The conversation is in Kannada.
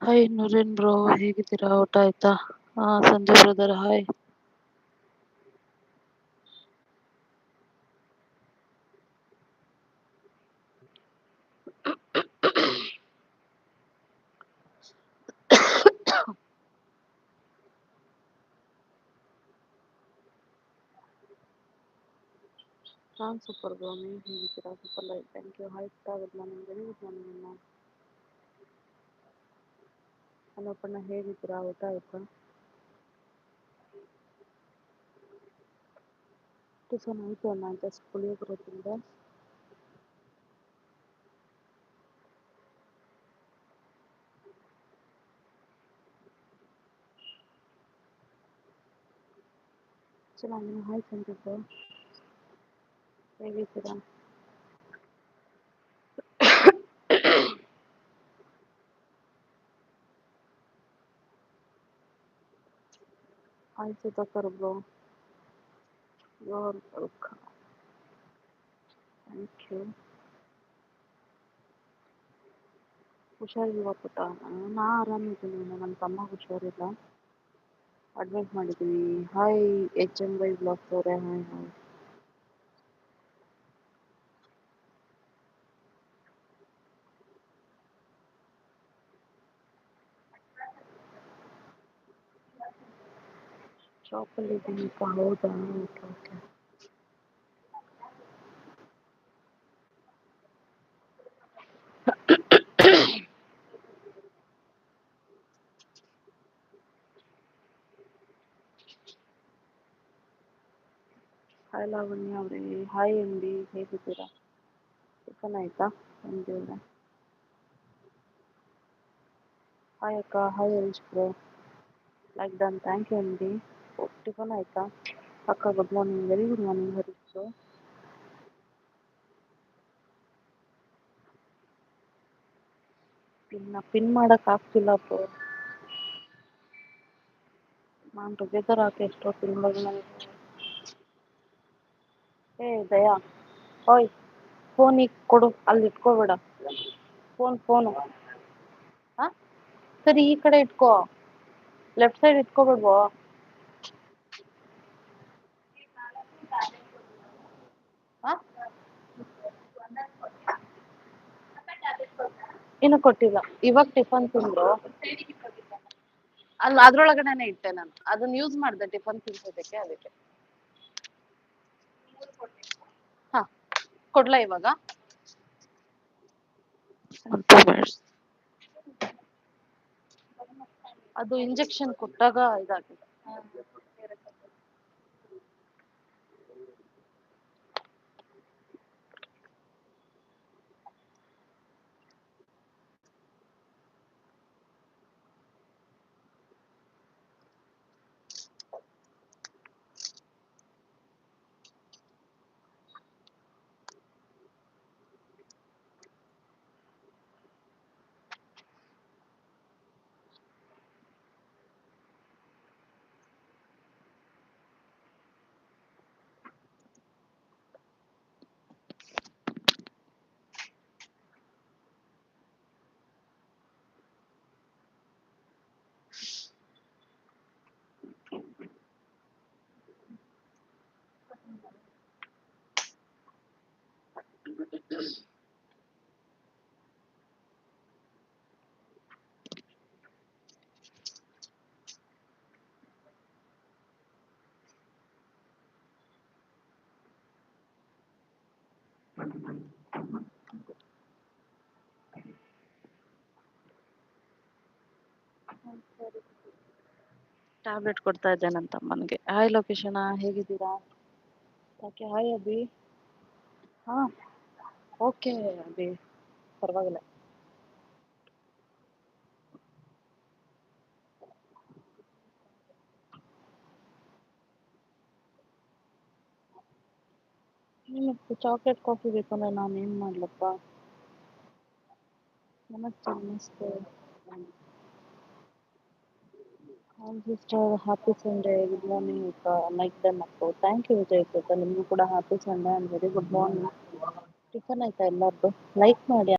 ಹಾಯ್ ನೂರೇನ್ ಬ್ರೋ, ಹೇಗಿದ್ದೀರಾ? ಊಟ ಆಯ್ತಾ? Sanjay brother hi. ನಾನ್ ಸೂಪರ್ ಬ್ರೋ, ನೀವು ಹೇಗಿದ್ದೀರಾ? Super like thank you. Hi good morning, very good morning ಅಣ್ಣ. ಅಣ್ಣಪ್ಪಣ್ಣ ಹೇಗಿದ್ದೀರಾ? ಊಟ ಆಯ್ತಾ? ಟಿಫನ್ ಆಯ್ತು ಅಣ್ಣ, ಜಸ್ಟ್ ಪುಳಿಯೋಗರೆ ತಿಂದೆ. ಚೆನ್ನಾಗಿ. ಹಾಯ್ ಸಂಜಯ್ ಬ್ರೋ, ಹೇಗಿದ್ದೀರಾ? Hi Sudhakar bro, you're welcome. Thank you. ಹುಷಾರಿಲ್ವಾ ಪುಟ್ಟ? ನಾ ಆರಾಮಿದ್ದೀನಿ, ನನ್ನ ತಮ್ಮ ಹುಷಾರಿಲ್ಲ, ಅಡ್ಮಿಟ್ ಮಾಡಿದ್ದೀನಿ. ಹಾಯ್ HMY ಬ್ಲಾಗ್ಸ್ ಅವರೇ, ಹಾಯ್ ಹಾಯ್. ಶಾಪಲ್ಲಿ ಇದ್ದೀನಿಪ್ಪ. ಹೌದಾ, ಓಕೆ ಓಕೆ. ಹಾಯ್ ಲಾವಣ್ಯ ಅವರೇ, ಹಾಯ್ MD, ಹೇಗಿದ್ದೀರಾ? ಟಿಫನ್ ಆಯ್ತಾ MD? ಹಾಯ್ ಅಕ್ಕ, hi Harish bro, like done, thank you MD. Tiffin ಆಯ್ತಾ ಅಕ್ಕ? Good morning, very good morning Harish bro. Pin ಮಾಡಕ್ ಆಗ್ತಿಲ್ಲ ಬ್ರೋ, ನಾನು ಟುಗೆದರ್ ಹಾಕಿ ಎಷ್ಟೋ ತಿಂಗಳು ನನಗೆ. ದಯಾ, ಓಯ್ ಫೋನ್ ಈಗ ಕೊಡು, ಅಲ್ಲಿ ಇಟ್ಕೋಬೇಡ ಫೋನು. ಹಾಂ ಸರಿ, ಈ ಕಡೆ ಇಟ್ಕೋ, ಲೆಫ್ಟ್ ಸೈಡ್ ಇಟ್ಕೋಬೇಡ್ವೋ. ಹಾಂ ಇನ್ನೂ ಕೊಟ್ಟಿಲ್ಲ, ಇವಾಗ ಟಿಫನ್ ತಿಂದ್ರು. ಅಲ್ಲಿ ಅದ್ರೊಳಗಡೆನೆ ಇಟ್ಟೆ ನಾನು, ಅದನ್ನ ಯೂಸ್ ಮಾಡಿದೆ ಟಿಫನ್ ತಿನ್ಸೋದಕ್ಕೆ, ಅದಕ್ಕೆ. ಹಾಂ ಕೊಡ್ಲಾ ಇವಾಗ? ಅದು ಇಂಜೆಕ್ಷನ್ ಕೊಟ್ಟಾಗ ಇದಾಗಿದೆ. ಟ್ಯಾಬ್ಲೆಟ್ ಕೊಡ್ತಾ ಇದ್ದೆ ನನ್ನ ತಮ್ಮನಿಗೆ. ಹಾಯ್ ಲೊಕೇಶನ, ಹೇಗಿದ್ದೀರಾ? ಯಾಕೆ ಹಾಯ್ ಅಭಿ. ಹಾಂ ಓಕೆ ಅಭಿ, ಪರವಾಗಿಲ್ಲ. ನಿಮಗೆ ಚಾಕ್ಲೇಟ್ ಕಾಫಿ ಬೇಕಂದ್ರೆ ನಾನು ಏನು ಮಾಡ್ಲಪ್ಪ? ನಮಸ್ತೆ ನಮಸ್ತೆ. Sister, happy Sunday, good morning. Like done Appu, thank you Vijay ನಿಮಗೂ ಕೂಡ happy Sunday and very good morning. Tiffin ಆಯ್ತಾ ಎಲ್ಲರದ್ದು? ಲೈಕ್ ಮಾಡಿ.